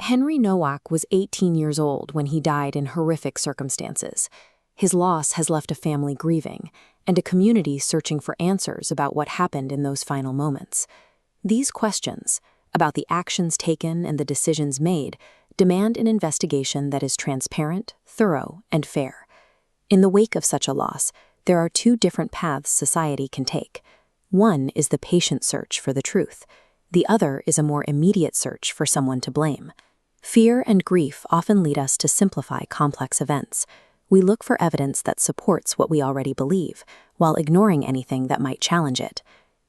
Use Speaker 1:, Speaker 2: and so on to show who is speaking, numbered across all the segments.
Speaker 1: Henry Nowak was 18 years old when he died in horrific circumstances. His loss has left a family grieving, and a community searching for answers about what happened in those final moments. These questions, about the actions taken and the decisions made, demand an investigation that is transparent, thorough, and fair. In the wake of such a loss, there are two different paths society can take. One is the patient search for the truth. The other is a more immediate search for someone to blame. Fear and grief often lead us to simplify complex events. We look for evidence that supports what we already believe, while ignoring anything that might challenge it.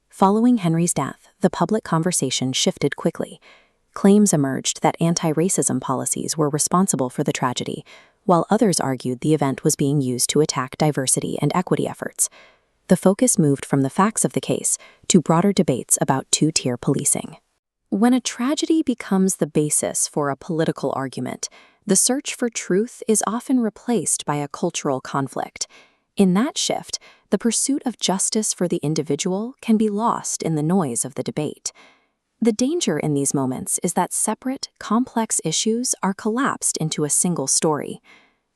Speaker 1: Following Henry's death, the public conversation shifted quickly. Claims emerged that anti-racism policies were responsible for the tragedy, while others argued the event was being used to attack diversity and equity efforts. The focus moved from the facts of the case to broader debates about two-tier policing. When a tragedy becomes the basis for a political argument, the search for truth is often replaced by a cultural conflict. In that shift, the pursuit of justice for the individual can be lost in the noise of the debate. The danger in these moments is that separate, complex issues are collapsed into a single story.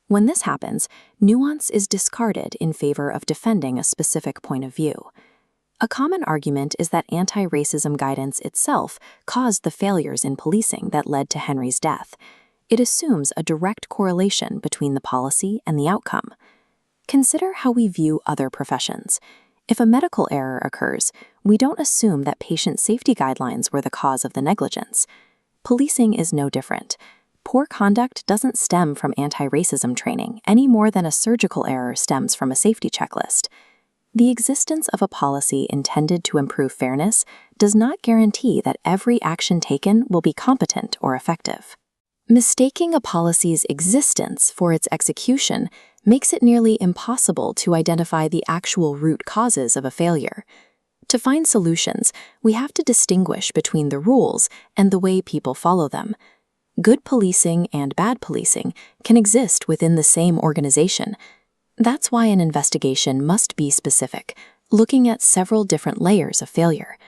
Speaker 1: When this happens, nuance is discarded in favor of defending a specific point of view. A common argument is that anti-racism guidance itself caused the failures in policing that led to Henry's death. It assumes a direct correlation between the policy and the outcome. Consider how we view other professions. If a medical error occurs, we don't assume that patient safety guidelines were the cause of the negligence. Policing is no different. Poor conduct doesn't stem from anti-racism training any more than a surgical error stems from a safety checklist. The existence of a policy intended to improve fairness does not guarantee that every action taken will be competent or effective. Mistaking a policy's existence for its execution makes it nearly impossible to identify the actual root causes of a failure. To find solutions, we have to distinguish between the rules and the way people follow them. Good policing and bad policing can exist within the same organization. That's why an investigation must be specific, looking at several different layers of failure.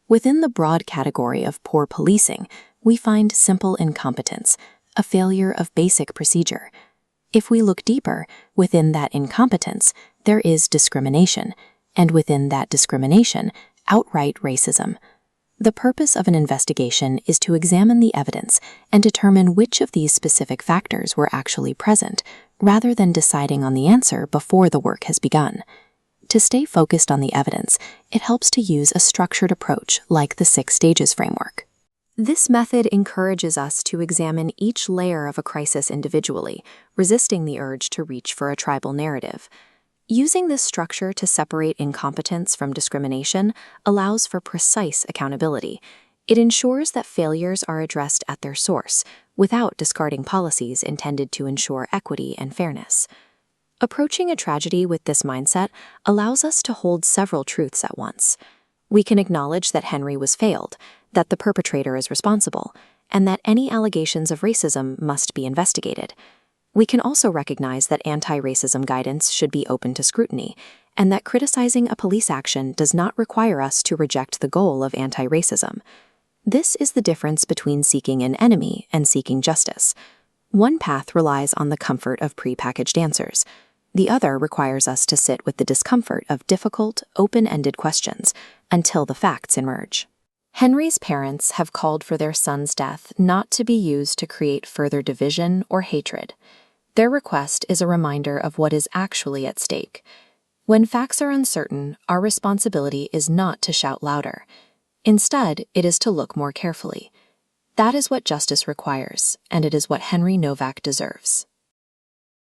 Speaker 1: Within the broad category of poor policing, we find simple incompetence, a failure of basic procedure. If we look deeper, within that incompetence, there is discrimination, and within that discrimination, outright racism. The purpose of an investigation is to examine the evidence and determine which of these specific factors were actually present, rather than deciding on the answer before the work has begun. To stay focused on the evidence, it helps to use a structured approach like the 6 stages framework. This method encourages us to examine each layer of a crisis individually, resisting the urge to reach for a tribal narrative. Using this structure to separate incompetence from discrimination allows for precise accountability. It ensures that failures are addressed at their source, without discarding policies intended to ensure equity and fairness. Approaching a tragedy with this mindset allows us to hold several truths at once. We can acknowledge that Henry was failed, that the perpetrator is responsible, and that any allegations of racism must be investigated. We can also recognize that anti-racism guidance should be open to scrutiny, and that criticizing a police action does not require us to reject the goal of anti-racism. This is the difference between seeking an enemy and seeking justice. One path relies on the comfort of pre-packaged answers. The other requires us to sit with the discomfort of difficult, open-ended questions until the facts emerge. Henry's parents have called for their son's death not to be used to create further division or hatred. Their request is a reminder of what is actually at stake. When facts are uncertain, our responsibility is not to shout louder. Instead, it is to look more carefully. That is what justice requires, and it is what Henry Nowak deserves.